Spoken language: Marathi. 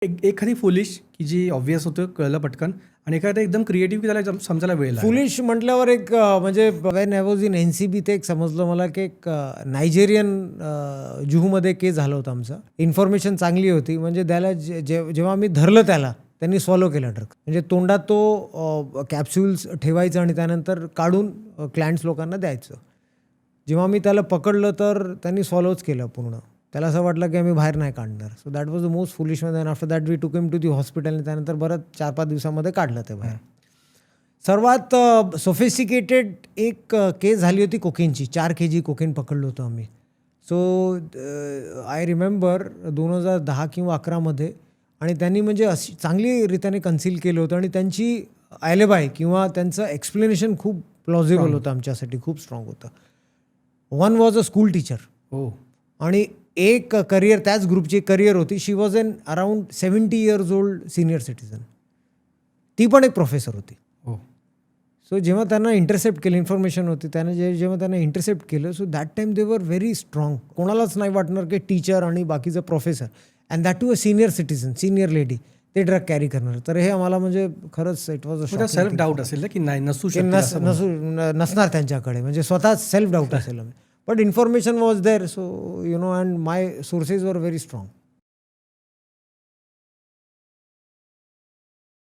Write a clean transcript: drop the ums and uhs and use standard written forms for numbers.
एखादी फुलिश की जी ऑब्व्हियस होतं, कळलं पटकन, आणि एखादं एकदम क्रिएटिव्ह की त्याला समजायला वेळ लागला. फुलिश म्हटल्यावर एक म्हणजे when I was in NCB ते एक समजलं मला की एक नायजेरियन जुहूमध्ये केस झालं होतं आमचं. इन्फॉर्मेशन चांगली होती, म्हणजे त्याला जेव्हा आम्ही धरलं त्याला, त्यांनी सॉलो केला ड्रग. म्हणजे तोंडात तो कॅप्सूल्स ठेवायचं आणि त्यानंतर काढून क्लायंट्स लोकांना द्यायचं. जेव्हा मी त्याला पकडलं तर त्यांनी सॉलोच केलं पूर्ण. त्याला असं वाटलं की आम्ही बाहेर नाही काढणार. So that was the most foolish one. And after that we took him to the hospital. आणि त्यानंतर बरं 4-5 दिवसामध्ये काढलं ते बाहेर. सर्वात सोफिस्टिकेटेड एक केस झाली होती कोकेनची. 4 kg कोकेन पकडलं होतं आम्ही. सो आय रिमेंबर 2010 किंवा 11मध्ये. आणि त्यांनी म्हणजे अशी चांगली रीतीने कन्सील केलं होतं आणि त्यांची ॲलिबाय किंवा त्यांचं एक्सप्लेनेशन खूप प्लॉजिबल होतं आमच्यासाठी, खूप स्ट्रॉंग होतं. One was a school teacher. हो. आणि एक करिअर, त्याच ग्रुपची करिअर होती. She was an around 70 years old senior citizen. ती पण एक प्रोफेसर होती. हो. सो जेव्हा त्यांना इंटरसेप्ट केलं, इन्फॉर्मेशन होती, त्यानं जेव्हा त्यांना इंटरसेप्ट केलं, सो दॅट टाईम दे वर व्हेरी स्ट्रॉंग. कोणालाच नाही वाटणार की टीचर आणि बाकीचं professor, and that too a senior citizen, senior lady, ते ड्रग कॅरी करणार. तर हे आम्हाला म्हणजे खरंच it was a self doubt असेल ना की नाही, नसू नसणार त्यांच्याकडे, म्हणजे स्वतः सेल्फ डाऊट असेल. But information was there. So and my sources were very strong.